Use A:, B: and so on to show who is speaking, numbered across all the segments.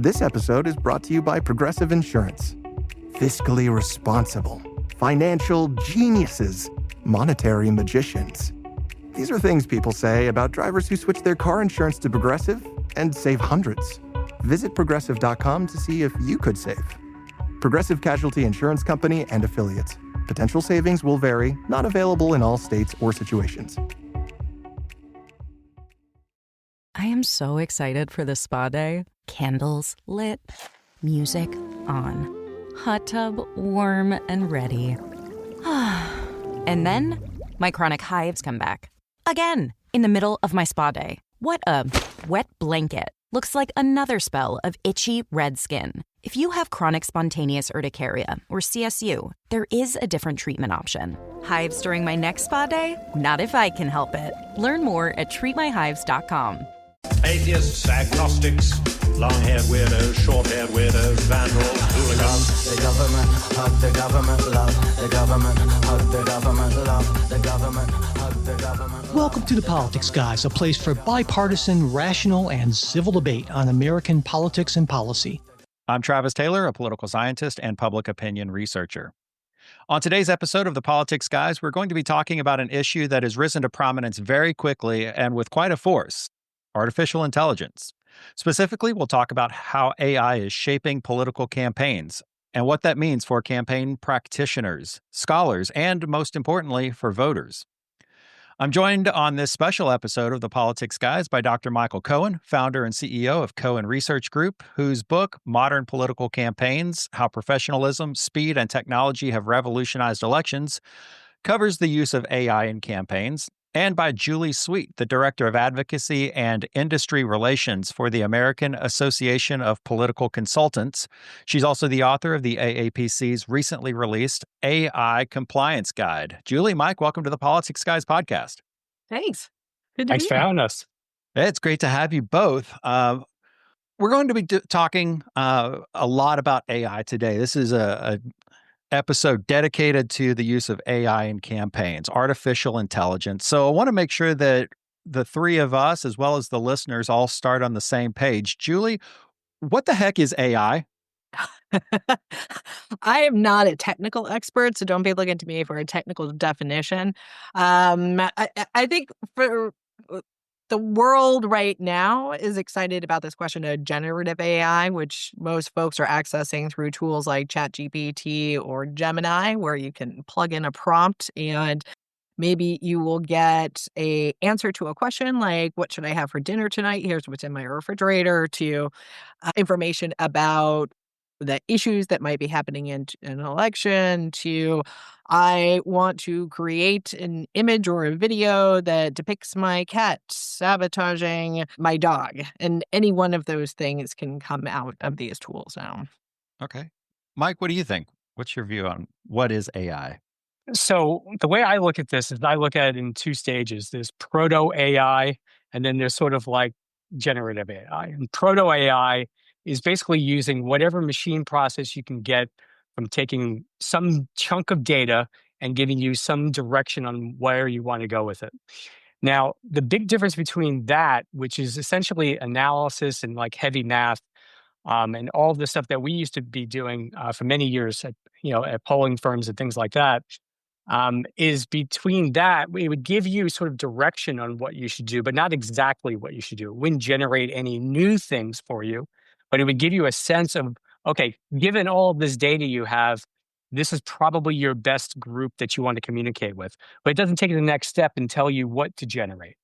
A: This episode is brought to you by Progressive Insurance. Fiscally responsible, financial geniuses, monetary magicians. These are things people say about drivers who switch their car insurance to Progressive and save hundreds. Visit progressive.com to see if you could save. Progressive Casualty Insurance Company and Affiliates. Potential savings will vary, not available in all states or situations.
B: I am so excited for this spa day. Candles lit, music on, hot tub warm and ready. And then my chronic hives come back. Again, in the middle of my spa day. What a wet blanket. Looks like another spell of itchy red skin. If you have chronic spontaneous urticaria, or CSU, there is a different treatment option. Hives during my next spa day? Not if I can help it. Learn more at treatmyhives.com.
C: Atheists, agnostics, long-haired weirdos, short-haired weirdos, vandals, hooligans.
D: The government, hug the government, love the government, hug the government, love the government, hug the government.
E: Welcome to The Politics Guys, a place for bipartisan, rational, and civil debate on American politics and policy.
F: I'm Travis Taylor, a political scientist and public opinion researcher. On today's episode of The Politics Guys, we're going to be talking about an issue that has risen to prominence very quickly and with quite a force: artificial intelligence. Specifically, we'll talk about how AI is shaping political campaigns and what that means for campaign practitioners, scholars, and most importantly, for voters. I'm joined on this special episode of The Politics Guys by Dr. Michael Cohen, founder and CEO of Cohen Research Group, whose book, Modern Political Campaigns: How Professionalism, Speed, and Technology Have Revolutionized Elections, covers the use of AI in campaigns, and by Julie Sweet, the Director of Advocacy and Industry Relations for the American Association of Political Consultants. She's also the author of the AAPC's recently released AI Compliance Guide. Julie, Mike, welcome to the Politics Guys podcast.
G: Thanks. Good to
H: Thanks
G: be
H: for
G: here.
H: having us.
F: It's great to have you both. We're going to be talking a lot about AI today. This is a episode dedicated to the use of AI in campaigns, artificial intelligence. So I want to make sure that the three of us, as well as the listeners, all start on the same page. Julie, what the heck is AI?
G: I am not a technical expert, so don't be looking to me for a technical definition. I think for the world right now is excited about this question of generative AI, which most folks are accessing through tools like ChatGPT or Gemini, where you can plug in a prompt and maybe you will get an answer to a question like, what should I have for dinner tonight? Here's what's in my refrigerator, to information about the issues that might be happening in an election, to I want to create an image or a video that depicts my cat sabotaging my dog. And any one of those things can come out of these tools now.
F: Okay. Mike, what do you think? What's your view on what is AI?
H: So the way I look at this is I look at it in two stages. There's proto-AI, and then there's sort of like generative AI. And proto-AI is basically using whatever machine process you can get from taking some chunk of data and giving you some direction on where you want to go with it. Now, the big difference between that, which is essentially analysis and like heavy math, and all the stuff that we used to be doing for many years at polling firms and things like that, is between that, it would give you sort of direction on what you should do, but not exactly what you should do. It wouldn't generate any new things for you, but it would give you a sense of, okay, given all of this data you have, this is probably your best group that you want to communicate with. But it doesn't take the next step and tell you what to generate.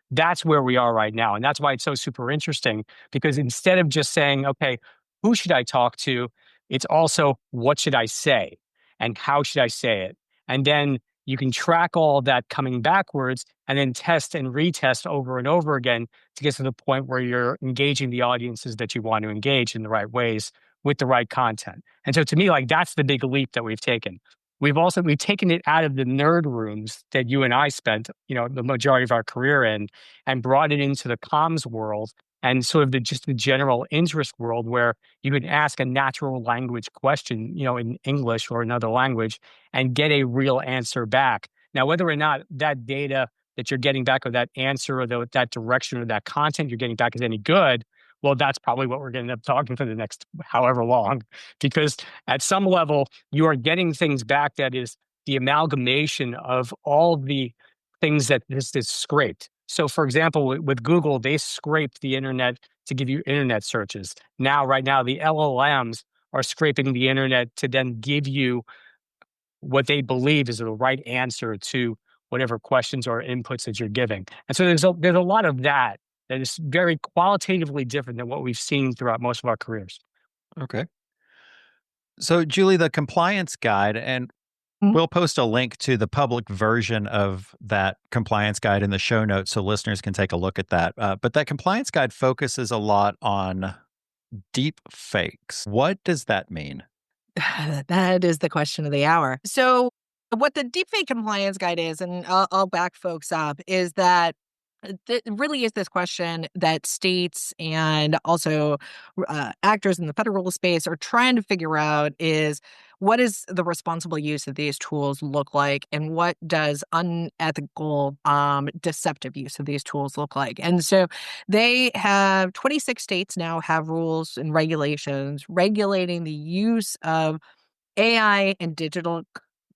H: That's where we are right now. And that's why it's so super interesting, because instead of just saying, okay, who should I talk to? It's also, what should I say? And how should I say it? And then you can track all of that coming backwards and then test and retest over and over again to get to the point where you're engaging the audiences that you want to engage in the right ways with the right content. And so to me, like, that's the big leap that we've taken. We've taken it out of the nerd rooms that you and I spent, the majority of our career in, and brought it into the comms world and sort of just the general interest world, where you can ask a natural language question, in English or another language, and get a real answer back. Now, whether or not that data that you're getting back, or that answer, or that direction, or that content you're getting back is any good, well, that's probably what we're going to end up talking for the next however long, because at some level, you are getting things back that is the amalgamation of all the things that this is scraped. So, for example, with Google, they scraped the internet to give you internet searches. Right now, the LLMs are scraping the internet to then give you what they believe is the right answer to whatever questions or inputs that you're giving. And so there's a lot of that is very qualitatively different than what we've seen throughout most of our careers.
F: Okay. So, Julie, the compliance guide, and
G: Mhm.
F: we'll post a link to the public version of that compliance guide in the show notes so listeners can take a look at that. But that compliance guide focuses a lot on deep fakes. What does that mean?
G: That is the question of the hour. So, what the deepfake compliance guide is, and I'll back folks up, is that it really is this question that states and also actors in the federal space are trying to figure out is what is the responsible use of these tools look like, and what does unethical, deceptive use of these tools look like? And so they have 26 states now have rules and regulations regulating the use of AI and digital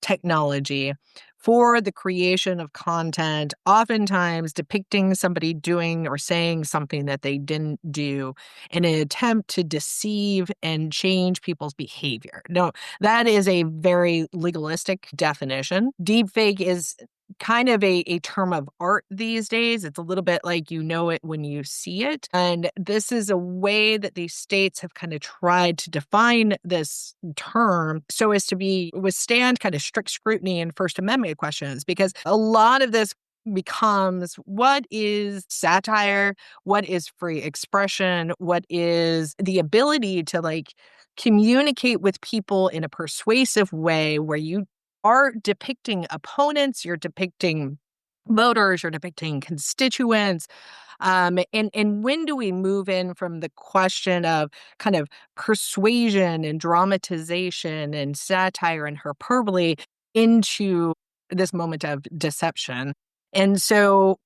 G: technology for the creation of content, oftentimes depicting somebody doing or saying something that they didn't do in an attempt to deceive and change people's behavior. No, that is a very legalistic definition. Deepfake is kind of a term of art these days. It's a little bit like you know it when you see it. And this is a way that these states have kind of tried to define this term so as to withstand kind of strict scrutiny and First Amendment questions, because a lot of this becomes what is satire, what is free expression, what is the ability to communicate with people in a persuasive way where you are depicting opponents, you're depicting voters, you're depicting constituents. And when do we move in from the question of kind of persuasion and dramatization and satire and hyperbole into this moment of deception? And so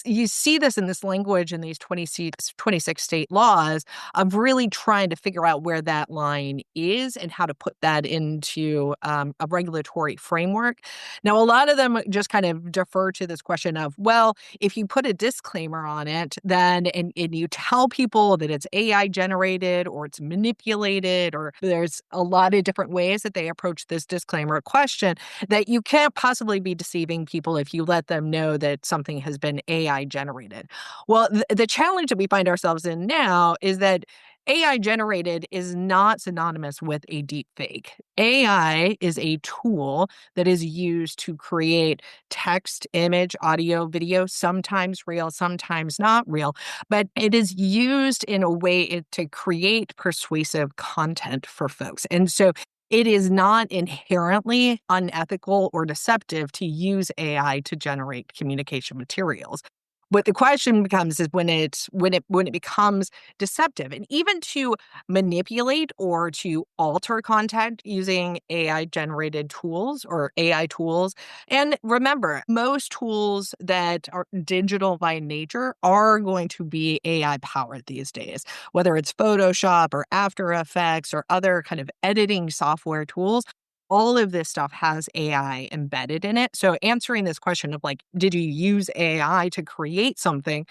G: you see this in this language in these 26 state laws of really trying to figure out where that line is and how to put that into a regulatory framework. Now, a lot of them just kind of defer to this question of, well, if you put a disclaimer on it, then and you tell people that it's AI generated or it's manipulated, or there's a lot of different ways that they approach this disclaimer question, that you can't possibly be deceiving people if you let them know that something has been AI generated. Well, the challenge that we find ourselves in now is that AI generated is not synonymous with a deep fake. AI is a tool that is used to create text, image, audio, video, sometimes real, sometimes not real, but it is used in a way to create persuasive content for folks. And so it is not inherently unethical or deceptive to use AI to generate communication materials. What the question becomes is when it becomes deceptive, and even to manipulate or to alter content using AI generated tools or AI tools. And remember, most tools that are digital by nature are going to be AI powered these days, whether it's Photoshop or After Effects or other kind of editing software tools. All of this stuff has AI embedded in it. So answering this question of did you use AI to create something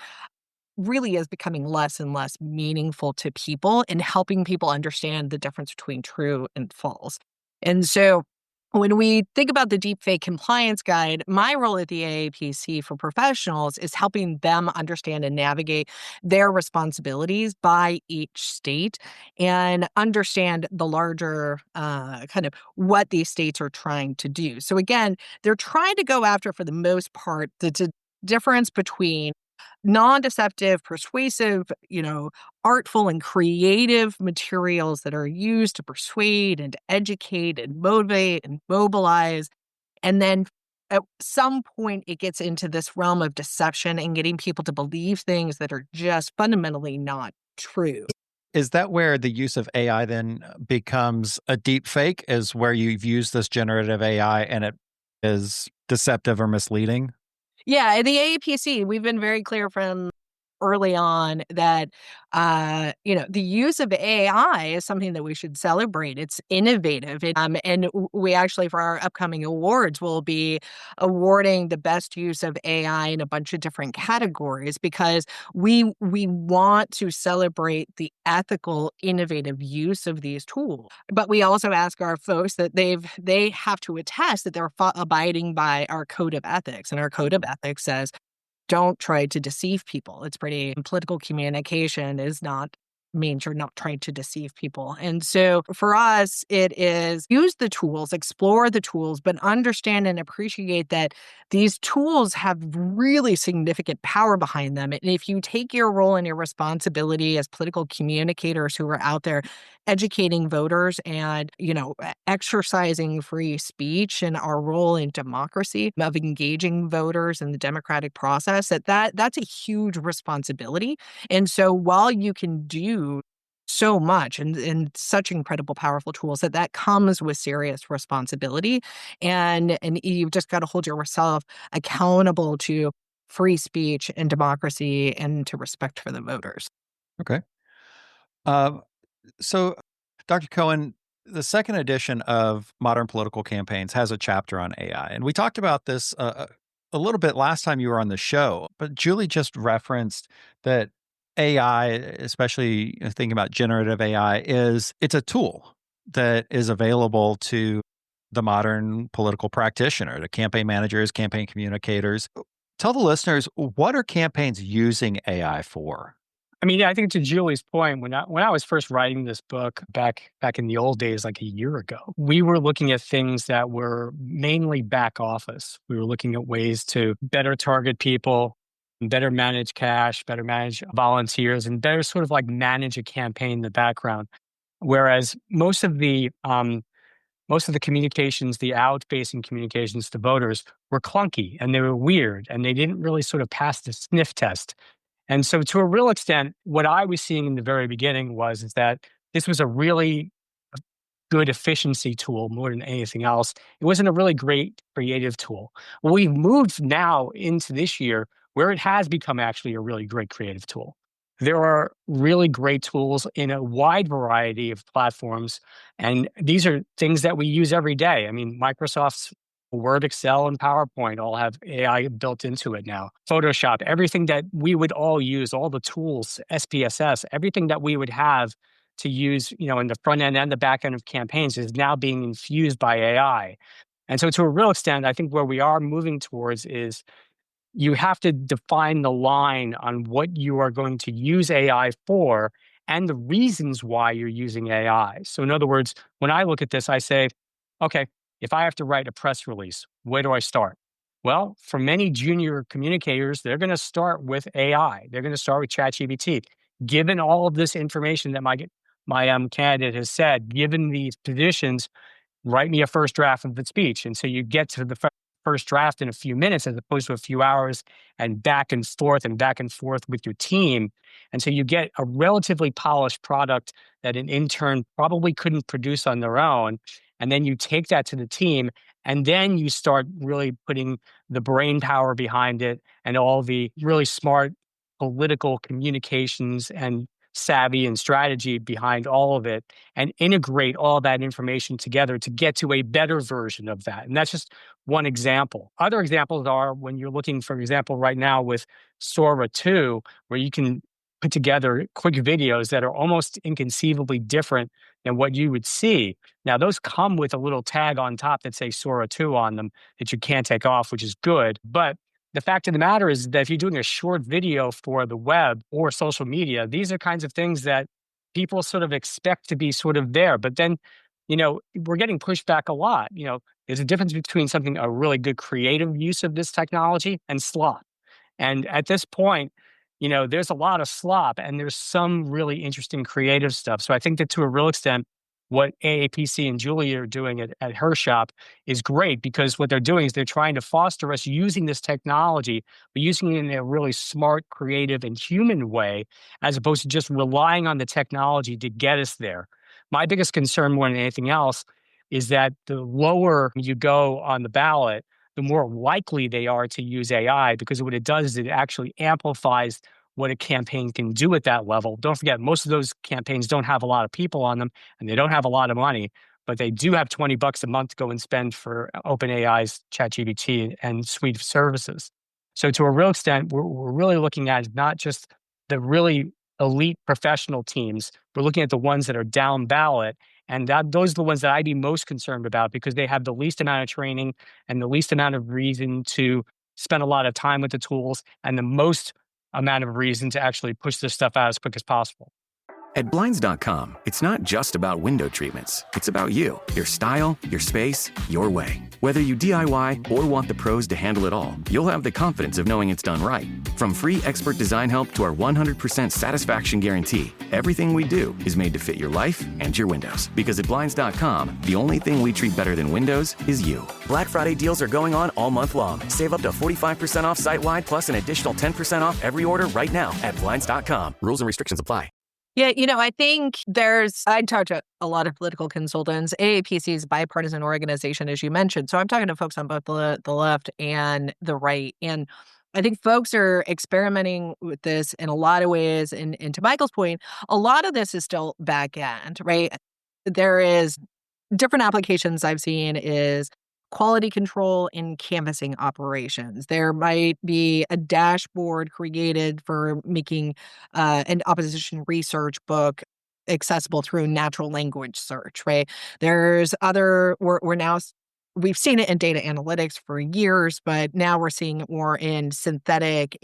G: really is becoming less and less meaningful to people and helping people understand the difference between true and false. And so when we think about the deepfake compliance guide, my role at the AAPC for professionals is helping them understand and navigate their responsibilities by each state and understand the larger kind of what these states are trying to do. So again, they're trying to go after, for the most part, the difference between non-deceptive, persuasive, artful and creative materials that are used to persuade and to educate and motivate and mobilize. And then at some point, it gets into this realm of deception and getting people to believe things that are just fundamentally not true.
F: Is that where the use of AI then becomes a deep fake, is where you've used this generative AI and it is deceptive or misleading?
G: Yeah, in the AAPC, we've been very clear from early on that the use of AI is something that we should celebrate. It's innovative, and we actually, for our upcoming awards, will be awarding the best use of AI in a bunch of different categories because we want to celebrate the ethical, innovative use of these tools. But we also ask our folks that they have to attest that they're abiding by our code of ethics, and our code of ethics says don't try to deceive people. It's pretty political communication is not means you're not trying to deceive people. And so for us, it is use the tools, explore the tools, but understand and appreciate that these tools have really significant power behind them. And if you take your role and your responsibility as political communicators who are out there educating voters and, exercising free speech and our role in democracy of engaging voters in the democratic process, that's a huge responsibility. And so while you can do so much and such incredible, powerful tools, that comes with serious responsibility. And you've just got to hold yourself accountable to free speech and democracy and to respect for the voters.
F: Okay. Um, so, Dr. Cohen, the second edition of Modern Political Campaigns has a chapter on AI. And we talked about this a little bit last time you were on the show, but Julie just referenced that AI, especially thinking about generative AI, it's a tool that is available to the modern political practitioner, to campaign managers, campaign communicators. Tell the listeners, what are campaigns using AI for?
H: I mean, I think to Julie's point, when I was first writing this book back in the old days, like a year ago, we were looking at things that were mainly back office. We were looking at ways to better target people, better manage cash, better manage volunteers, and better sort of like manage a campaign in the background. Whereas most of the communications, the out-facing communications to voters, were clunky and they were weird and they didn't really sort of pass the sniff test. And so to a real extent, what I was seeing in the very beginning is that this was a really good efficiency tool more than anything else. It wasn't a really great creative tool. Well, we've moved now into this year where it has become actually a really great creative tool. There are really great tools in a wide variety of platforms. And these are things that we use every day. I mean, Microsoft's Word, Excel, and PowerPoint all have AI built into it now. Photoshop, everything that we would all use, all the tools, SPSS, everything that we would have to use, in the front end and the back end of campaigns is now being infused by AI. And so to a real extent, I think where we are moving towards is you have to define the line on what you are going to use AI for and the reasons why you're using AI. So in other words, when I look at this, I say, okay, if I have to write a press release, where do I start? Well, for many junior communicators, they're going to start with AI. They're going to start with ChatGPT. Given all of this information that my candidate has said, given these positions, write me a first draft of the speech. And so you get to the first draft in a few minutes as opposed to a few hours and back and forth with your team. And so you get a relatively polished product that an intern probably couldn't produce on their own. And then you take that to the team, and then you start really putting the brain power behind it and all the really smart political communications and savvy and strategy behind all of it, and integrate all that information together to get to a better version of that. And that's just one example. Other examples are when you're looking, for example, right now with Sora 2, where you can put together quick videos that are almost inconceivably different than what you would see. Now, those come with a little tag on top that says Sora 2 on them that you can't take off, which is good. But the fact of the matter is that if you're doing a short video for the web or social media, these are kinds of things that people sort of expect to be sort of there. But then, we're getting pushed back a lot. There's a difference between a really good creative use of this technology and slop. And at this point, there's a lot of slop and there's some really interesting creative stuff. So I think that to a real extent, what AAPC and Julie are doing at her shop is great, because what they're doing is they're trying to foster us using this technology, but using it in a really smart, creative, and human way, as opposed to just relying on the technology to get us there. My biggest concern more than anything else is that the lower you go on the ballot, the more likely they are to use AI, because what it does is it actually amplifies what a campaign can do at that level. Don't forget, most of those campaigns don't have a lot of people on them and they don't have a lot of money, but they do have $20 a month to go and spend for OpenAI's ChatGPT and suite of services. So to a real extent, we're really looking at not just the really elite professional teams, we're looking at the ones that are down ballot. And those are the ones that I'd be most concerned about because they have the least amount of training and the least amount of reason to spend a lot of time with the tools and the most amount of reason to actually push this stuff out as quick as possible.
I: At Blinds.com, it's not just about window treatments. It's about you, your style, your space, your way. Whether you DIY or want the pros to handle it all, you'll have the confidence of knowing it's done right. From free expert design help to our 100% satisfaction guarantee, everything we do is made to fit your life and your windows. Because at Blinds.com, the only thing we treat better than windows is you. Black Friday deals are going on all month long. Save up to 45% off site-wide plus an additional 10% off every order right now at Blinds.com. Rules and restrictions apply.
G: Yeah, I think I talked to a lot of political consultants. AAPC is a bipartisan organization, as you mentioned. So I'm talking to folks on both the left and the right. And I think folks are experimenting with this in a lot of ways. And to Michael's point, a lot of this is still back end, right? There is different applications I've seen is quality control in canvassing operations. There might be a dashboard created for making an opposition research book accessible through natural language search, right? There's we've seen it in data analytics for years, but now we're seeing it more in synthetic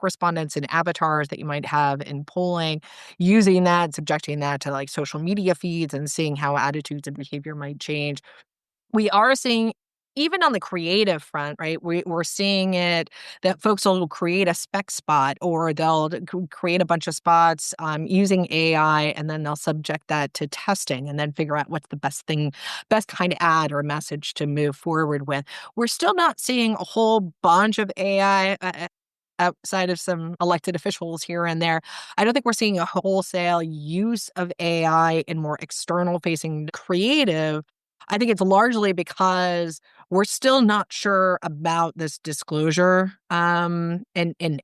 G: respondents and avatars that you might have in polling, using that, subjecting that to like social media feeds and seeing how attitudes and behavior might change. We are seeing, even on the creative front, right, we're seeing it that folks will create a spec spot or they'll create a bunch of spots using AI, and then they'll subject that to testing and then figure out what's the best kind of ad or message to move forward with. We're still not seeing a whole bunch of AI outside of some elected officials here and there. I don't think we're seeing a wholesale use of AI in more external-facing creative. I think it's largely because we're still not sure about this disclosure and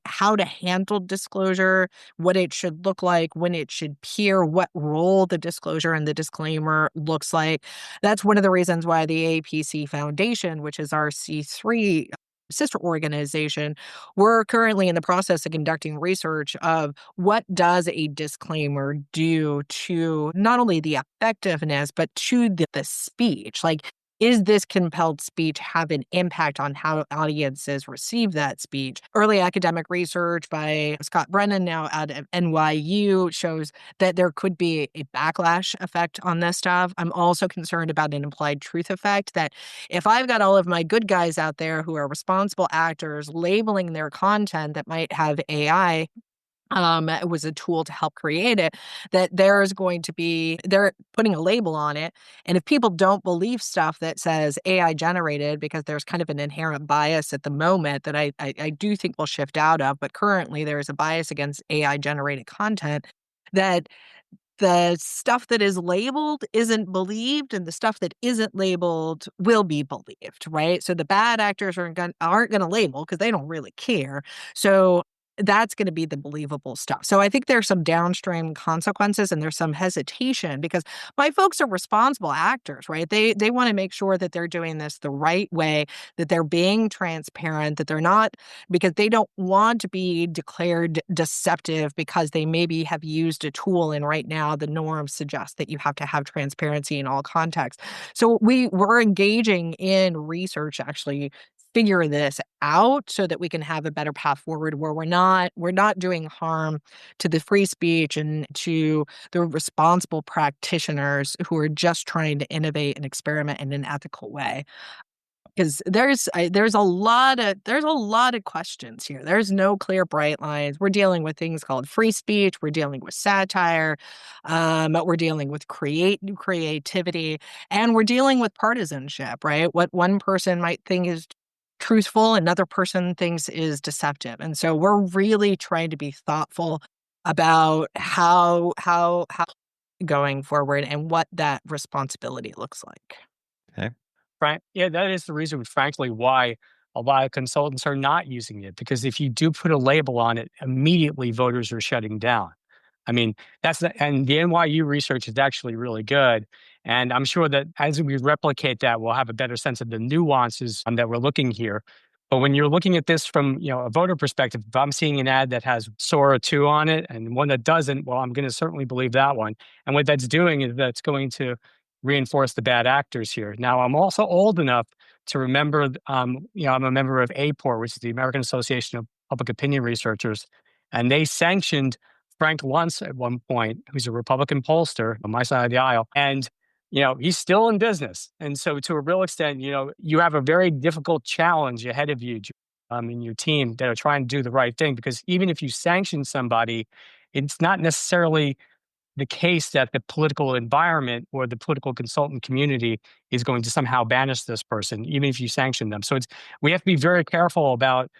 G: how to handle disclosure, what it should look like, when it should appear, what role the disclosure and the disclaimer looks like. That's one of the reasons why the APC Foundation, which is our C3 sister organization, we're currently in the process of conducting research of what does a disclaimer do to not only the effectiveness, but to the speech. Like, is this compelled speech have an impact on how audiences receive that speech? Early academic research by Scott Brennan, now out of NYU, shows that there could be a backlash effect on this stuff. I'm also concerned about an implied truth effect, that if I've got all of my good guys out there who are responsible actors labeling their content that might have AI was a tool to help create it, that they're putting a label on it. And if people don't believe stuff that says AI generated, because there's kind of an inherent bias at the moment that I do think will shift out of, but currently there is a bias against AI generated content, that the stuff that is labeled isn't believed and the stuff that isn't labeled will be believed, right? So the bad actors aren't going to label because they don't really care. So that's going to be the believable stuff. So I think there's some downstream consequences and there's some hesitation because my folks are responsible actors, right? They want to make sure that they're doing this the right way, that they're being transparent, that they're not, because they don't want to be declared deceptive because they maybe have used a tool. And right now the norms suggest that you have to have transparency in all contexts. So we're engaging in research actually figure this out so that we can have a better path forward where we're not doing harm to the free speech and to the responsible practitioners who are just trying to innovate and experiment in an ethical way. Because there's a lot of questions here. There's no clear bright lines. We're dealing with things called free speech. We're dealing with satire. We're dealing with creativity, and we're dealing with partisanship. Right? What one person might think is truthful, another person thinks is deceptive. And so we're really trying to be thoughtful about how going forward and what that responsibility looks like.
F: Okay.
H: Right. Yeah, that is the reason, frankly, why a lot of consultants are not using it, because if you do put a label on it, immediately voters are shutting down. I mean, and the NYU research is actually really good. And I'm sure that as we replicate that, we'll have a better sense of the nuances that we're looking here. But when you're looking at this from a voter perspective, if I'm seeing an ad that has Sora 2 on it and one that doesn't, well, I'm going to certainly believe that one. And what that's doing is that's going to reinforce the bad actors here. Now, I'm also old enough to remember, I'm a member of APOR, which is the American Association of Public Opinion Researchers, and they sanctioned Frank Luntz at one point, who's a Republican pollster on my side of the aisle. And he's still in business. And so to a real extent, you have a very difficult challenge ahead of you in your team that are trying to do the right thing. Because even if you sanction somebody, it's not necessarily the case that the political environment or the political consultant community is going to somehow banish this person, even if you sanction them. So we have to be very careful about,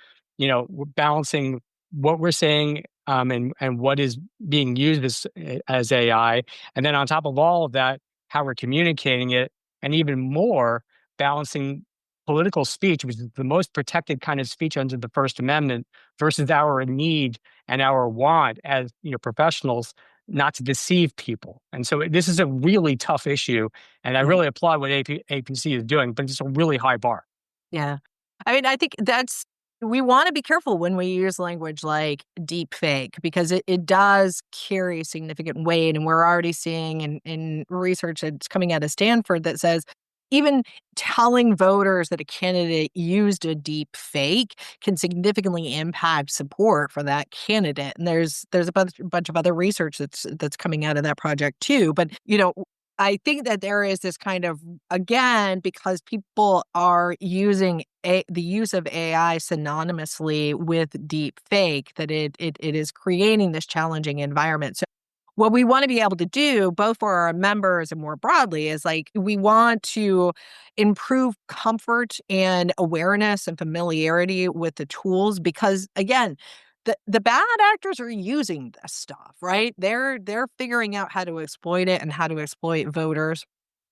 H: balancing what we're saying and what is being used as AI. And then on top of all of that, how we're communicating it, and even more, balancing political speech, which is the most protected kind of speech under the First Amendment, versus our need and our want as professionals not to deceive people. And so this is a really tough issue, and I really applaud what APC is doing, but it's a really high bar.
G: Yeah. I mean, I think we want to be careful when we use language like deep fake, because it does carry significant weight. And we're already seeing in research that's coming out of Stanford that says even telling voters that a candidate used a deep fake can significantly impact support for that candidate. And there's a bunch of other research that's coming out of that project too. But I think that there is this kind of, again, because people are using the use of AI synonymously with deep fake, that it is creating this challenging environment. So what we want to be able to do, both for our members and more broadly, is we want to improve comfort and awareness and familiarity with the tools, because, again, the bad actors are using this stuff, right? They're figuring out how to exploit it and how to exploit voters.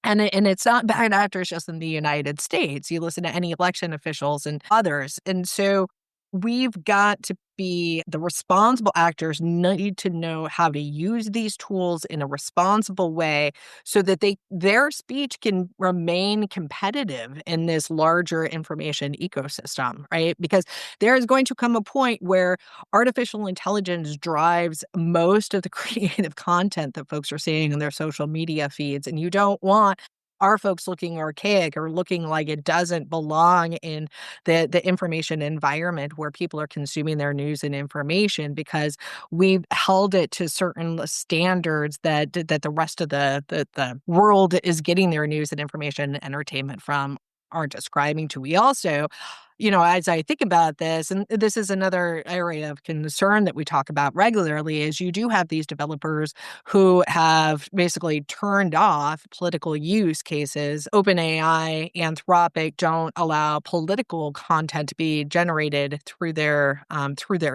G: And it's not bad actors just in the United States. You listen to any election officials and others. And so we've got to be the responsible actors need to know how to use these tools in a responsible way so that their speech can remain competitive in this larger information ecosystem, right? Because there is going to come a point where artificial intelligence drives most of the creative content that folks are seeing in their social media feeds. And you don't want our folks looking archaic or looking like it doesn't belong in the information environment where people are consuming their news and information, because we've held it to certain standards that the rest of the world is getting their news and information and entertainment from aren't ascribing to. We also, as I think about this, and this is another area of concern that we talk about regularly, is you do have these developers who have basically turned off political use cases. OpenAI, Anthropic don't allow political content to be generated through their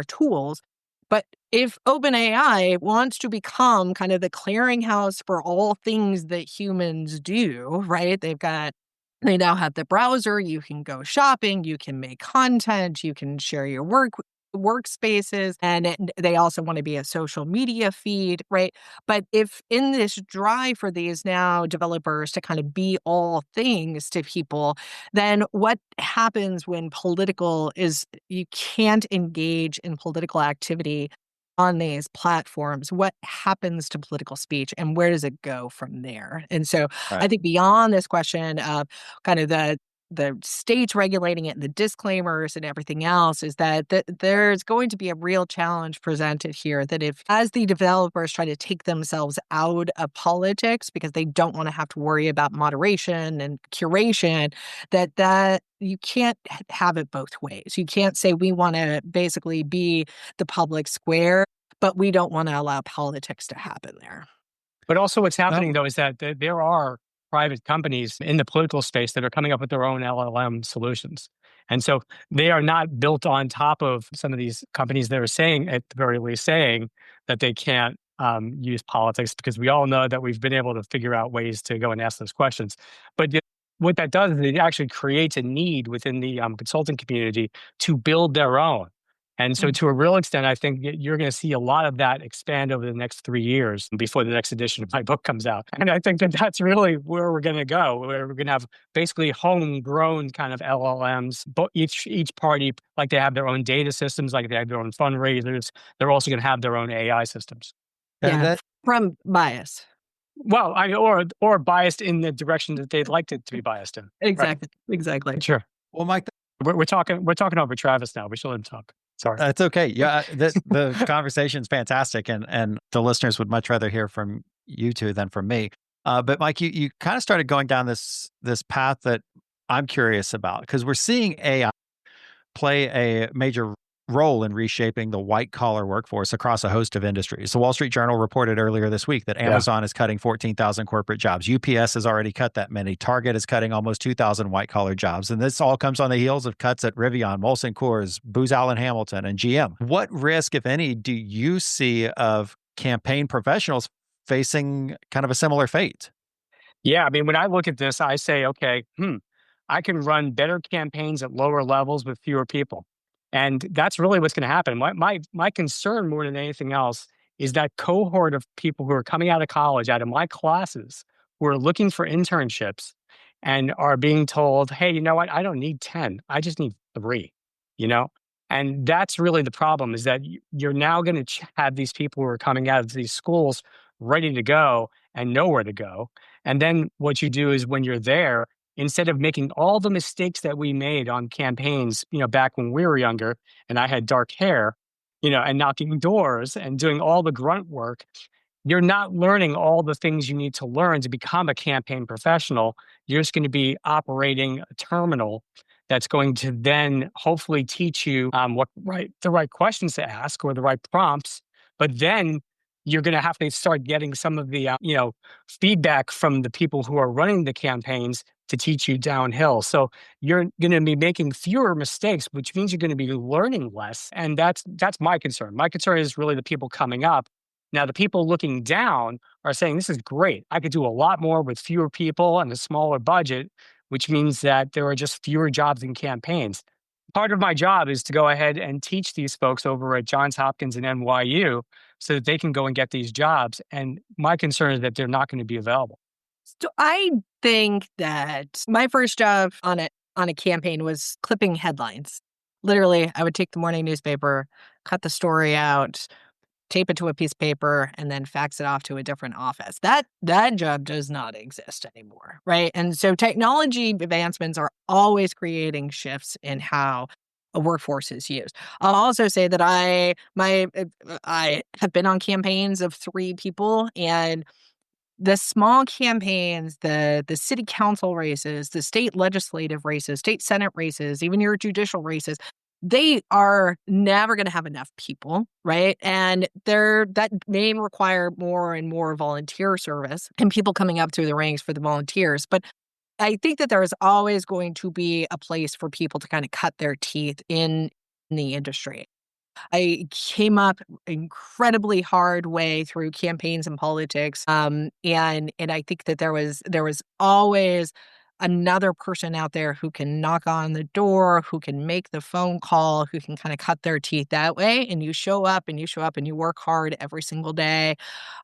G: tools. But if OpenAI wants to become kind of the clearinghouse for all things that humans do, right? They now have the browser. You can go shopping. You can make content. You can share your workspaces. And they also want to be a social media feed, right? But if in this drive for these now developers to kind of be all things to people, then what happens when you can't engage in political activity on these platforms? What happens to political speech and where does it go from there? And so I think beyond this question of kind of the states regulating it and the disclaimers and everything else, is that there's going to be a real challenge presented here, that as the developers try to take themselves out of politics because they don't want to have to worry about moderation and curation, that you can't have it both ways. You can't say we want to basically be the public square, but we don't want to allow politics to happen there.
H: But also what's happening, though, is that there are private companies in the political space that are coming up with their own LLM solutions. And so they are not built on top of some of these companies that are saying, at the very least, saying that they can't use politics, because we all know that we've been able to figure out ways to go and ask those questions. But what that does is it actually creates a need within the consulting community to build their own. And so, to a real extent, I think you're going to see a lot of that expand over the next 3 years before the next edition of my book comes out. And I think that that's really where we're going to go, where we're going to have basically homegrown kind of LLMs. But each party, like they have their own data systems, like they have their own fundraisers. They're also going to have their own AI systems.
G: Yeah, from bias.
H: Well, or biased in the direction that they'd like it to be biased in.
G: Exactly. Right. Exactly.
H: Sure.
F: Well, Mike,
H: we're talking over Travis now. We should let him talk. Sorry.
F: It's okay. Yeah, the conversation's fantastic, and the listeners would much rather hear from you two than from me. But Mike, you kind of started going down this path that I'm curious about, because we're seeing AI play a major role in reshaping the white-collar workforce across a host of industries. The Wall Street Journal reported earlier this week that Amazon is cutting 14,000 corporate jobs. UPS has already cut that many. Target is cutting almost 2,000 white-collar jobs. And this all comes on the heels of cuts at Rivian, Molson Coors, Booz Allen Hamilton, and GM. What risk, if any, do you see of campaign professionals facing kind of a similar fate?
H: Yeah, I mean, when I look at this, I say, okay, I can run better campaigns at lower levels with fewer people. And that's really what's going to happen. My concern more than anything else is that cohort of people who are coming out of college, out of my classes, who are looking for internships and are being told, hey, you know what? I don't need 10. I just need 3, And that's really the problem, is that you're now going to have these people who are coming out of these schools ready to go and know where to go. And then what you do is, when you're there, instead of making all the mistakes that we made on campaigns, back when we were younger and I had dark hair, and knocking doors and doing all the grunt work, you're not learning all the things you need to learn to become a campaign professional. You're just going to be operating a terminal that's going to then hopefully teach you the right questions to ask or the right prompts. But then you're going to have to start getting some of the feedback from the people who are running the campaigns to teach you downhill. So you're going to be making fewer mistakes, which means you're going to be learning less. And that's my concern. My concern is really the people coming up. Now, the people looking down are saying, this is great. I could do a lot more with fewer people and a smaller budget, which means that there are just fewer jobs in campaigns. Part of my job is to go ahead and teach these folks over at Johns Hopkins and NYU so that they can go and get these jobs. And my concern is that they're not going to be available.
G: So I think that my first job on a campaign was clipping headlines. Literally, I would take the morning newspaper, cut the story out, tape it to a piece of paper, and then fax it off to a different office. That job does not exist anymore, right? And so technology advancements are always creating shifts in how a workforce is used. I'll also say that I have been on campaigns of 3 people, and the small campaigns, the city council races, the state legislative races, state senate races, even your judicial races, they are never going to have enough people, right? And that may require more and more volunteer service and people coming up through the ranks for the volunteers. But I think that there is always going to be a place for people to kind of cut their teeth in the industry. I came up incredibly hard way through campaigns and politics, and I think that there was always another person out there who can knock on the door, who can make the phone call, who can kind of cut their teeth that way. And you show up and you work hard every single day.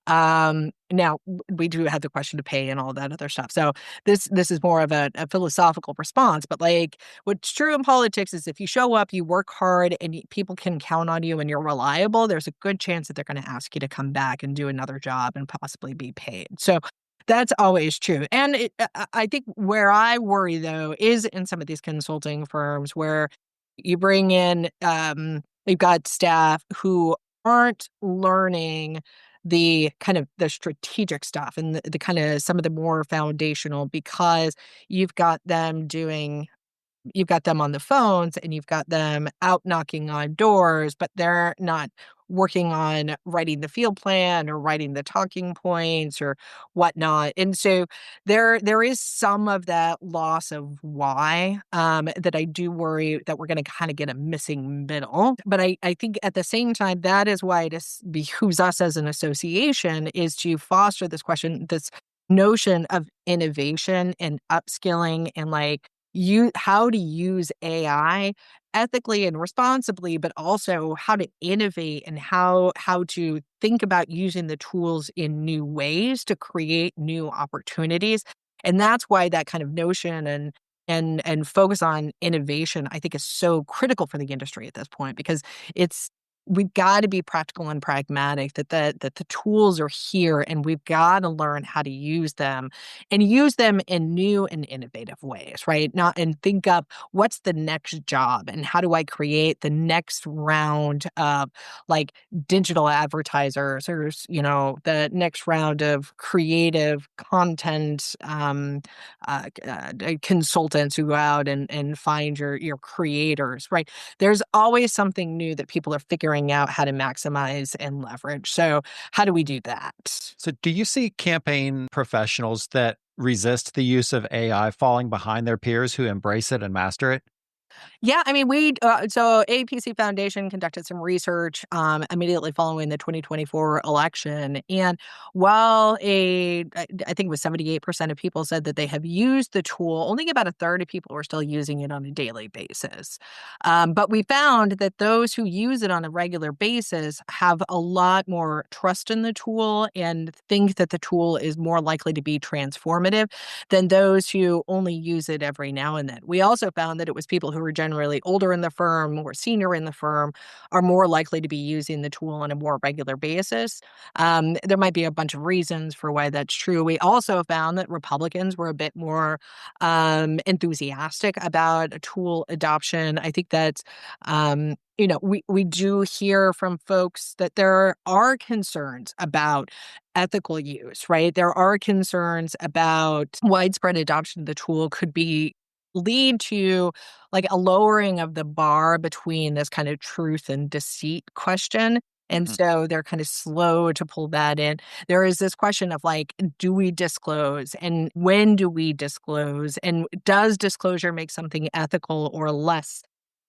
G: Now we do have the question to pay and all that other stuff. So this is more of a philosophical response, but like what's true in politics is if you show up, you work hard and people can count on you and you're reliable, there's a good chance that they're going to ask you to come back and do another job and possibly be paid. So that's always true. And I think where I worry, though, is in some of these consulting firms where you bring in, you've got staff who aren't learning the kind of the strategic stuff and the kind of some of the more foundational, because you've got them on the phones and you've got them out knocking on doors, but they're not working on writing the field plan or writing the talking points or whatnot. And so there is some of that loss of why that I do worry that we're going to kind of get a missing middle. But I think at the same time, that is why it behooves us as an association is to foster this question, this notion of innovation and upskilling and how to use AI ethically and responsibly, but also how to innovate and how to think about using the tools in new ways to create new opportunities. And that's why that kind of notion and focus on innovation, I think, is so critical for the industry at this point, because it's we've got to be practical and pragmatic, that the tools are here and we've got to learn how to use them and use them in new and innovative ways, right? Not and think of what's the next job and how do I create the next round of digital advertisers, or the next round of creative content consultants who go out and find your creators, right? There's always something new that people are figuring out how to maximize and leverage. So how do we do that?
F: So, do you see campaign professionals that resist the use of AI falling behind their peers who embrace it and master it?
G: Yeah, I mean, so APC Foundation conducted some research immediately following the 2024 election. And while I think it was 78% of people said that they have used the tool, only about a third of people are still using it on a daily basis. But we found that those who use it on a regular basis have a lot more trust in the tool and think that the tool is more likely to be transformative than those who only use it every now and then. We also found that it was people who were generally older in the firm, more senior in the firm, are more likely to be using the tool on a more regular basis. There might be a bunch of reasons for why that's true. We also found that Republicans were a bit more enthusiastic about a tool adoption. I think that's we do hear from folks that there are concerns about ethical use, right? There are concerns about widespread adoption of the tool could lead to a lowering of the bar between this kind of truth and deceit question. And so they're kind of slow to pull that in. There is this question of do we disclose and when do we disclose? And does disclosure make something ethical or less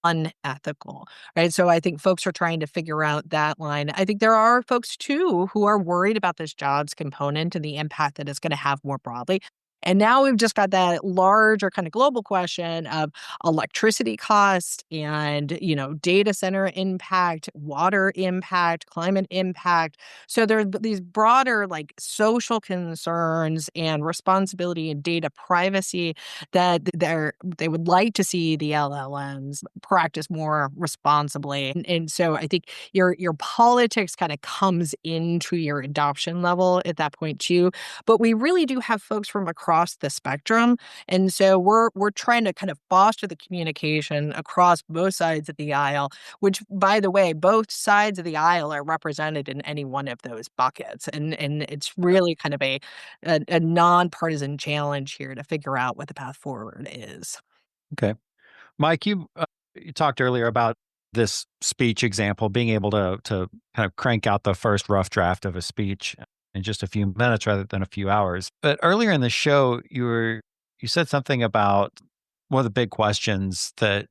G: unethical, right? So I think folks are trying to figure out that line. I think there are folks too who are worried about this jobs component and the impact that it's going to have more broadly. And now we've just got that larger kind of global question of electricity cost and, data center impact, water impact, climate impact. So there are these broader social concerns and responsibility and data privacy that they would like to see the LLMs practice more responsibly. And so I think your politics kind of comes into your adoption level at that point too. But we really do have folks from across the spectrum. And so we're trying to kind of foster the communication across both sides of the aisle, which, by the way, both sides of the aisle are represented in any one of those buckets. And it's really kind of a nonpartisan challenge here to figure out what the path forward is.
F: Okay. Mike, you talked earlier about this speech example, being able to kind of crank out the first rough draft of a speech in just a few minutes rather than a few hours. But earlier in the show, you said something about one of the big questions that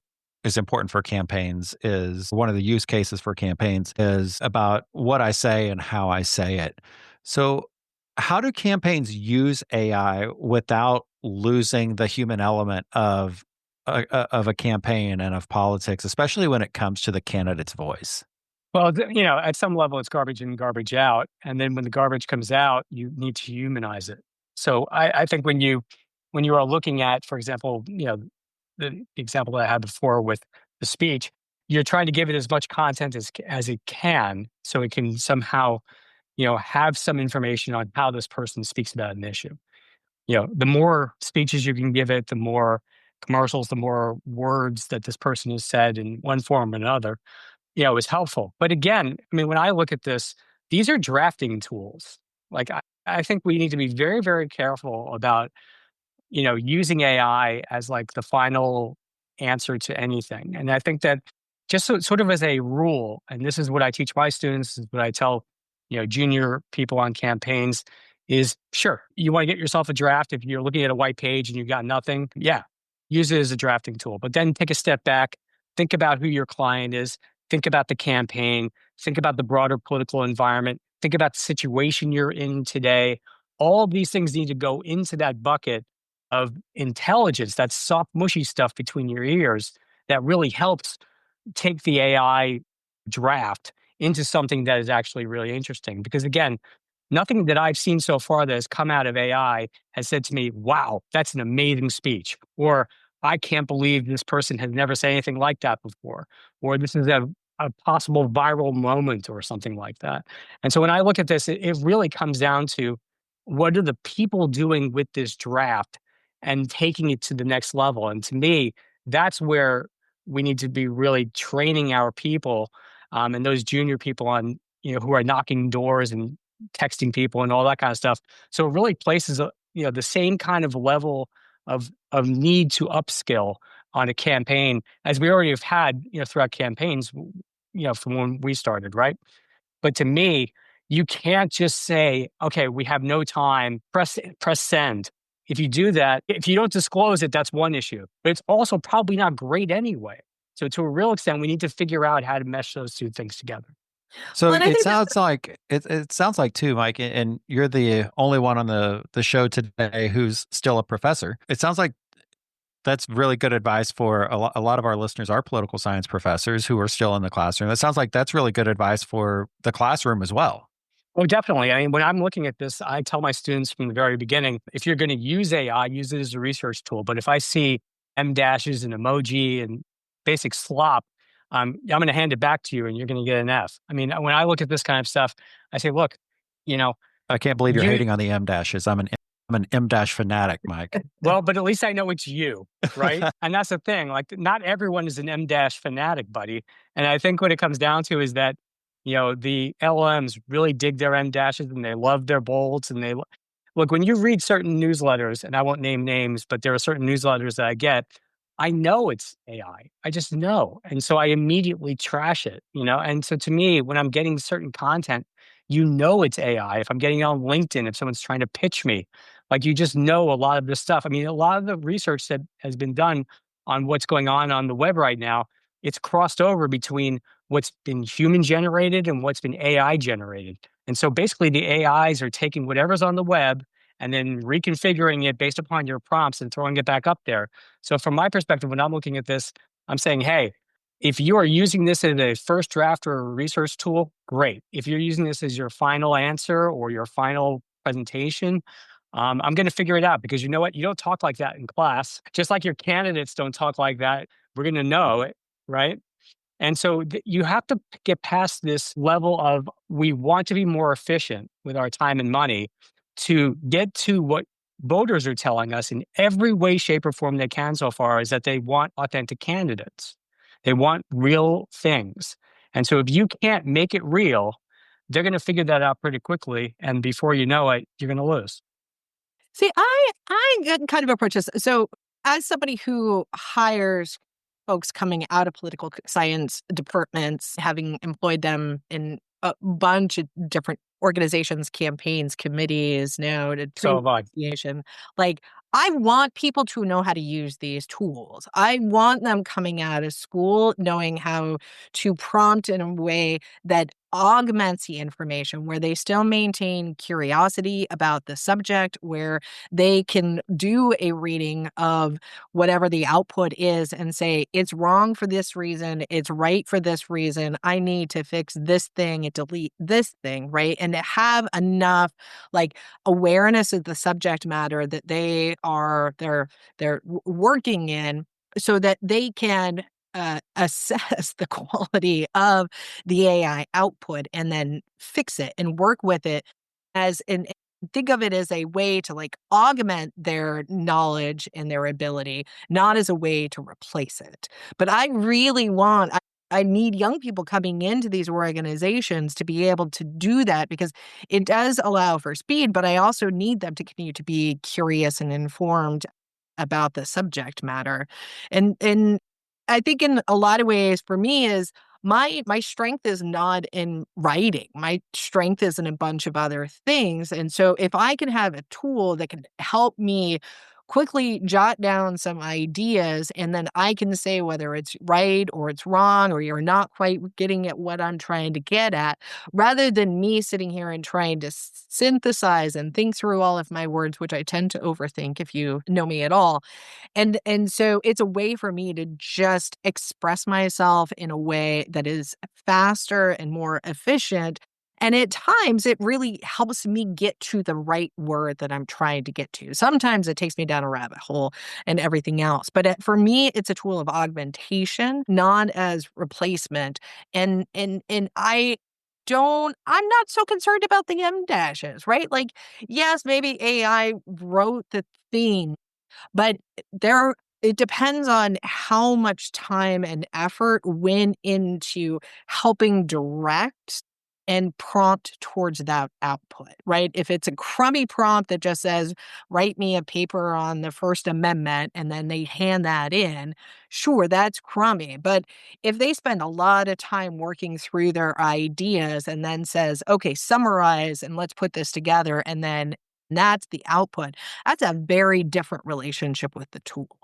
F: is important for campaigns is one of the use cases for campaigns is about what I say and how I say it. So how do campaigns use AI without losing the human element of a campaign and of politics, especially when it comes to the candidate's voice?
H: Well, at some level, it's garbage in, garbage out. And then when the garbage comes out, you need to humanize it. So I think when you are looking at, for example, the example that I had before with the speech, you're trying to give it as much content as it can, so it can somehow, have some information on how this person speaks about an issue. The more speeches you can give it, the more commercials, the more words that this person has said in one form or another, is helpful. But again, I mean, when I look at this, these are drafting tools. I think we need to be very, very careful about, using AI as the final answer to anything. And I think that just sort of as a rule, and this is what I teach my students, this is what I tell, junior people on campaigns is, sure, you want to get yourself a draft. If you're looking at a white page and you've got nothing, yeah, use it as a drafting tool. But then take a step back, think about who your client is, think about the campaign, think about the broader political environment, think about the situation you're in today. all of these things need to go into that bucket of intelligence, that soft, mushy stuff between your ears that really helps take the AI draft into something that is actually really interesting. Because again, nothing that I've seen so far that has come out of AI has said to me, wow, that's an amazing speech. Or I can't believe this person has never said anything like that before. Or this is a possible viral moment or something like that. And so when I look at this, it really comes down to what are the people doing with this draft and taking it to the next level. And to me, that's where we need to be really training our people and those junior people on, who are knocking doors and texting people and all that kind of stuff. So it really places the same kind of level of need to upskill on a campaign as we already have had throughout campaigns from when we started, right? But to me, you can't just say, okay, we have no time, press send. If you do that, if you don't disclose it, that's one issue, but it's also probably not great anyway. So to a real extent, we need to figure out how to mesh those two things together.
F: So
G: Well, and I
F: it
G: think
F: sounds like it sounds like too, Mike, and you're the only one on the show today who's still a professor. It sounds like that's really good advice for a lot of our listeners are political science professors who are still in the classroom. It sounds like that's really good advice for the classroom as well.
H: Oh, definitely. I mean, when I'm looking at this, I tell my students from the very beginning, if you're going to use AI, use it as a research tool. But if I see M dashes and emoji and basic slop, I'm going to hand it back to you and you're going to get an F. I mean, when I look at this kind of stuff, I say, look,
F: I can't believe you're hating on the M dashes. I'm an M dash fanatic, Mike.
H: Well, but at least I know it's you, right? And that's the thing. Like, not everyone is an M dash fanatic, buddy. And I think what it comes down to is that, the LLMs really dig their M dashes and they love their bolds. And look, when you read certain newsletters, and I won't name names, but there are certain newsletters that I get, I know it's AI. I just know. And so I immediately trash it, And so to me, when I'm getting certain content, it's AI. If I'm getting it on LinkedIn, if someone's trying to pitch me, like, you just know a lot of this stuff. I mean, a lot of the research that has been done on what's going on the web right now, it's crossed over between what's been human generated and what's been AI generated. And so basically the AIs are taking whatever's on the web and then reconfiguring it based upon your prompts and throwing it back up there. So from my perspective, when I'm looking at this, I'm saying, hey, if you are using this as a first draft or a research tool, great. If you're using this as your final answer or your final presentation, I'm going to figure it out, because you know what? You don't talk like that in class. Just like your candidates don't talk like that, we're going to know it, right? And so you have to get past this level of, we want to be more efficient with our time and money to get to what voters are telling us in every way, shape, or form they can so far, is that they want authentic candidates. They want real things. And so if you can't make it real, they're going to figure that out pretty quickly. And before you know it, you're going to lose.
G: See, I kind of approach this. So as somebody who hires folks coming out of political science departments, having employed them in a bunch of different organizations, campaigns, committees, now to
H: So have I.
G: association, like, I want people to know how to use these tools. I want them coming out of school knowing how to prompt in a way that augments the information, where they still maintain curiosity about the subject, where they can do a reading of whatever the output is and say, it's wrong for this reason, it's right for this reason, I need to fix this thing and delete this thing, right? And to have enough awareness of the subject matter that they're working in, so that they can assess the quality of the AI output and then fix it and work with it and think of it as a way to augment their knowledge and their ability, not as a way to replace it. But I really I need young people coming into these organizations to be able to do that, because it does allow for speed, but I also need them to continue to be curious and informed about the subject matter. And I think in a lot of ways for me is my strength is not in writing. My strength is in a bunch of other things. And so if I can have a tool that can help me quickly jot down some ideas, and then I can say whether it's right or it's wrong or you're not quite getting at what I'm trying to get at, rather than me sitting here and trying to synthesize and think through all of my words, which I tend to overthink if you know me at all. And so it's a way for me to just express myself in a way that is faster and more efficient. And at times, it really helps me get to the right word that I'm trying to get to. Sometimes it takes me down a rabbit hole and everything else. But for me, it's a tool of augmentation, not as replacement. And I'm not so concerned about the M dashes, right? Like, yes, maybe AI wrote the thing, but it depends on how much time and effort went into helping direct and prompt towards that output, right? If it's a crummy prompt that just says, write me a paper on the First Amendment, and then they hand that in, sure, that's crummy. But if they spend a lot of time working through their ideas and then says, okay, summarize and let's put this together, and then that's the output, that's a very different relationship with the tool.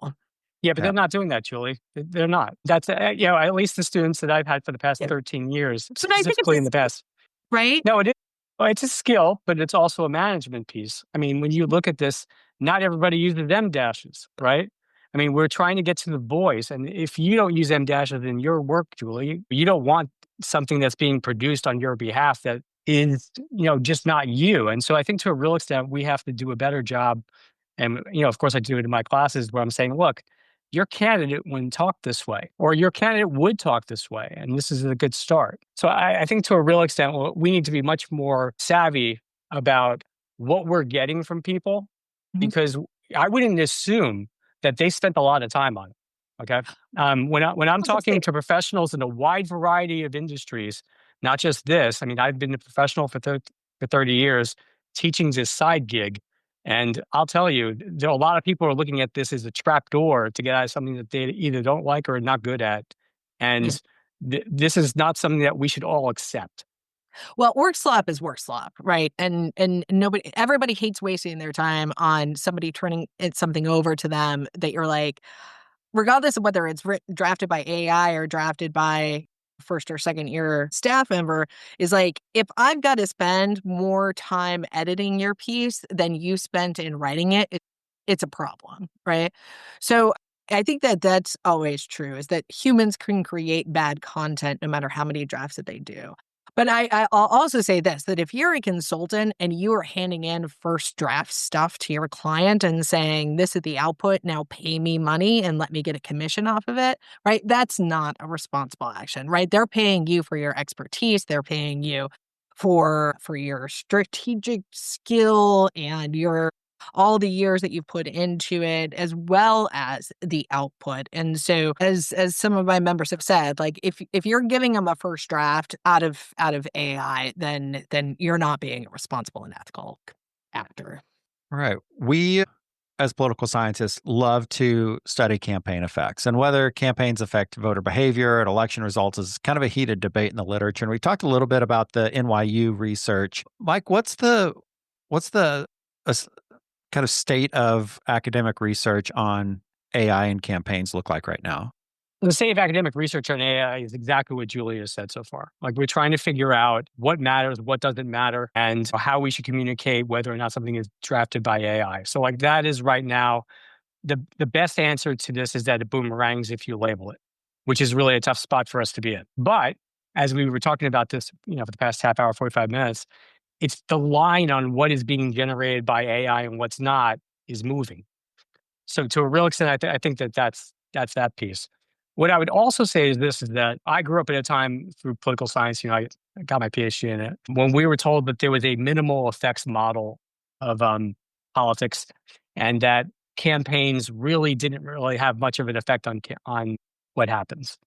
H: Yeah, but they're not doing that, Julie. They're not. That's, at least the students that I've had for the past 13 years,
G: So I think
H: specifically in the past.
G: right?
H: No, it is. Well, it's a skill, but it's also a management piece. I mean, when you look at this, not everybody uses M dashes, right? I mean, we're trying to get to the voice. And if you don't use M dashes in your work, Julie, you don't want something that's being produced on your behalf that is, just not you. And so I think to a real extent, we have to do a better job. And, of course, I do it in my classes where I'm saying, look, your candidate wouldn't talk this way, or your candidate would talk this way. And this is a good start. So I think to a real extent, we need to be much more savvy about what we're getting from people, because I wouldn't assume that they spent a lot of time on it. Okay. When I'm talking to professionals in a wide variety of industries, not just this, I mean, I've been a professional for 30 years. Teaching's a side gig. And I'll tell you, there are a lot of people are looking at this as a trap door to get out of something that they either don't like or are not good at. And this is not something that we should all accept.
G: Well, work slop is work slop, right? And everybody hates wasting their time on somebody turning something over to them that you're like, regardless of whether it's drafted by AI or drafted by first or second year staff member, is like, if I've got to spend more time editing your piece than you spent in writing it, it's a problem, right? So I think that that's always true, is that humans can create bad content no matter how many drafts that they do. But I'll also say this, that if you're a consultant and you are handing in first draft stuff to your client and saying, this is the output, now pay me money and let me get a commission off of it, right? That's not a responsible action, right? They're paying you for your expertise. They're paying you for your strategic skill and all the years that you've put into it, as well as the output. And so as some of my members have said, like, if you're giving them a first draft out of AI, then you're not being a responsible and ethical actor.
F: Right. We, as political scientists, love to study campaign effects, and whether campaigns affect voter behavior and election results is kind of a heated debate in the literature. And we talked a little bit about the NYU research. Mike, what's the kind of state of academic research on AI and campaigns look like right now?
H: The state of academic research on AI is exactly what Julia said so far. Like, we're trying to figure out what matters, what doesn't matter, and how we should communicate whether or not something is drafted by AI. So, like, that is right now, the best answer to this is that it boomerangs if you label it, which is really a tough spot for us to be in. But as we were talking about this, for the past half hour, 45 minutes, it's the line on what is being generated by AI and what's not is moving. So to a real extent, I think that's that piece. What I would also say is this, is that I grew up at a time through political science, I got my PhD in it, when we were told that there was a minimal effects model of politics, and that campaigns really didn't really have much of an effect on what happens.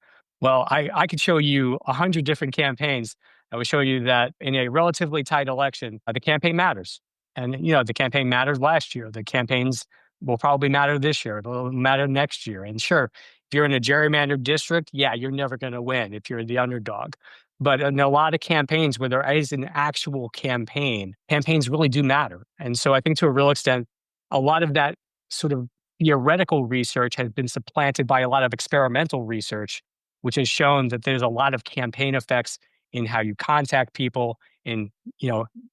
H: Well, I could show you 100 different campaigns that would show you that in a relatively tight election, the campaign matters. And, the campaign mattered last year. The campaigns will probably matter this year. It'll matter next year. And sure, if you're in a gerrymandered district, you're never going to win if you're the underdog. But in a lot of campaigns where there is an actual campaign, campaigns really do matter. And so I think to a real extent, a lot of that sort of theoretical research has been supplanted by a lot of experimental research, which has shown that there's a lot of campaign effects in how you contact people, in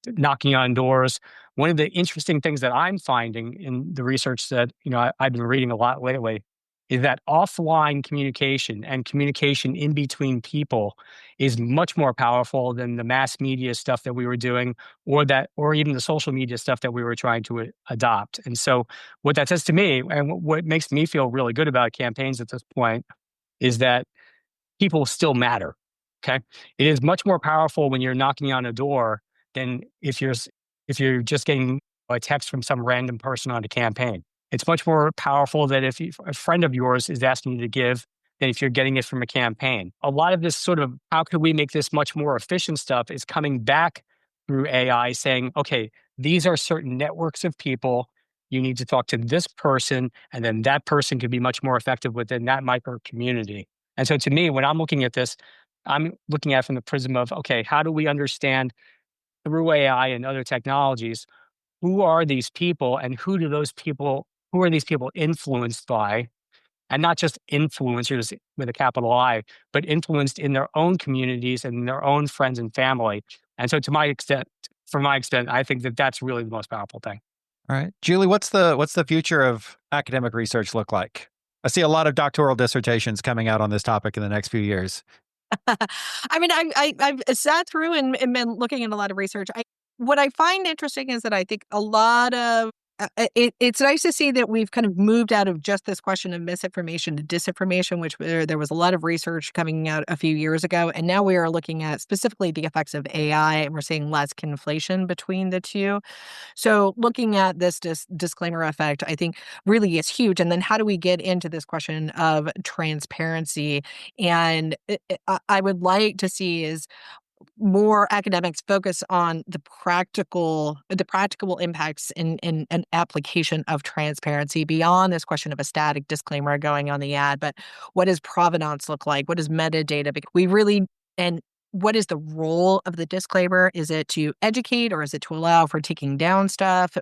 H: knocking on doors. One of the interesting things that I'm finding in the research that I've been reading a lot lately is that offline communication and communication in between people is much more powerful than the mass media stuff that we were doing, or even the social media stuff that we were trying to adopt. And so what that says to me, and what makes me feel really good about campaigns at this point, is that people still matter. Okay. It is much more powerful when you're knocking on a door than if you're just getting a text from some random person on a campaign. It's much more powerful that if a friend of yours is asking you to give than if you're getting it from a campaign. A lot of this sort of how could we make this much more efficient stuff is coming back through AI saying, okay, these are certain networks of people. You need to talk to this person, and then that person could be much more effective within that micro community. And so to me, when I'm looking at this, I'm looking at it from the prism of, okay, how do we understand through AI and other technologies, who are these people and who are these people influenced by? And not just influencers with a capital I, but influenced in their own communities and their own friends and family. And so from my extent, I think that that's really the most powerful thing.
F: All right. Julie, what's the future of academic research look like? I see a lot of doctoral dissertations coming out on this topic in the next few years.
G: I mean, I've sat through and been looking at a lot of research. What I find interesting is that I think a lot of it's nice to see that we've kind of moved out of just this question of misinformation to disinformation, which there was a lot of research coming out a few years ago. And now we are looking at specifically the effects of AI, and we're seeing less conflation between the two. So looking at this disclaimer effect, I think really is huge. And then how do we get into this question of transparency? And I would like to see is more academics focus on the practical impacts and application of transparency beyond this question of a static disclaimer going on the ad. But what does provenance look like? What does metadata? And what is the role of the disclaimer? Is it to educate, or is it to allow for taking down stuff?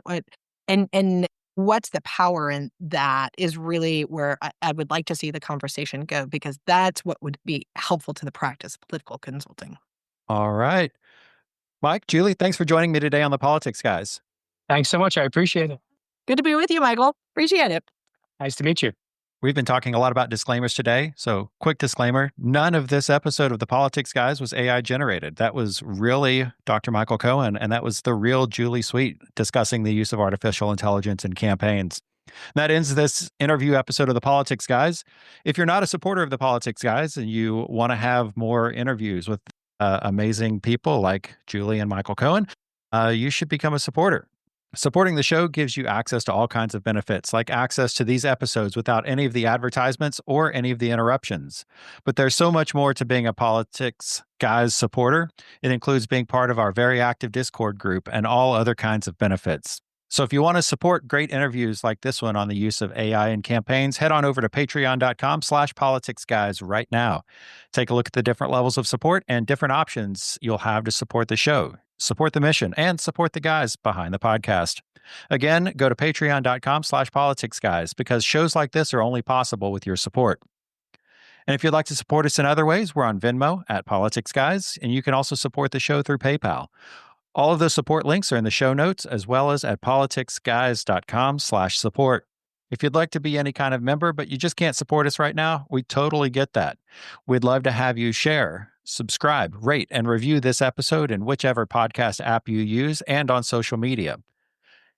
G: And what's the power in that is really where I would like to see the conversation go, because that's what would be helpful to the practice of political consulting.
F: All right. Mike, Julie, thanks for joining me today on the Politics Guys.
H: Thanks so much. I appreciate it.
G: Good to be with you, Michael. Appreciate it.
H: Nice to meet you.
F: We've been talking a lot about disclaimers today. So quick disclaimer, none of this episode of the Politics Guys was AI generated. That was really Dr. Michael Cohen, and that was the real Julie Sweet discussing the use of artificial intelligence in campaigns. That ends this interview episode of the Politics Guys. If you're not a supporter of the Politics Guys and you want to have more interviews with amazing people like Julie and Michael Cohen, you should become a supporter. Supporting the show gives you access to all kinds of benefits, like access to these episodes without any of the advertisements or any of the interruptions. But there's so much more to being a Politics Guys supporter. It includes being part of our very active Discord group and all other kinds of benefits. So if you want to support great interviews like this one on the use of AI in campaigns, head on over to patreon.com/politicsguys right now. Take a look at the different levels of support and different options you'll have to support the show, support the mission, and support the guys behind the podcast. Again, go to patreon.com/politicsguys, because shows like this are only possible with your support. And if you'd like to support us in other ways, we're on Venmo at Politics Guys, and you can also support the show through PayPal. All of those support links are in the show notes, as well as at politicsguys.com/support. If you'd like to be any kind of member, but you just can't support us right now, we totally get that. We'd love to have you share, subscribe, rate, and review this episode in whichever podcast app you use and on social media.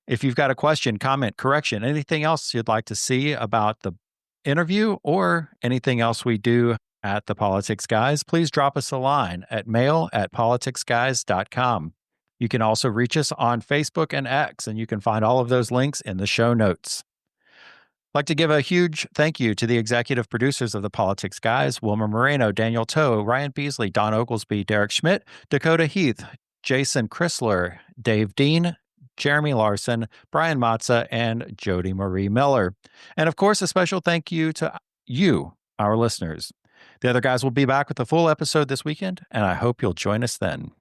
F: If you've got a question, comment, correction, anything else you'd like to see about the interview or anything else we do at the Politics Guys, please drop us a line at mail@politicsguys.com. You can also reach us on Facebook and X, and you can find all of those links in the show notes. I'd like to give a huge thank you to the executive producers of the Politics Guys, Wilmer Moreno, Daniel Toe, Ryan Beasley, Don Oglesby, Derek Schmidt, Dakota Heath, Jason Chrysler, Dave Dean, Jeremy Larson, Brian Matza, and Jody Marie Miller. And of course, a special thank you to you, our listeners. The other guys will be back with a full episode this weekend, and I hope you'll join us then.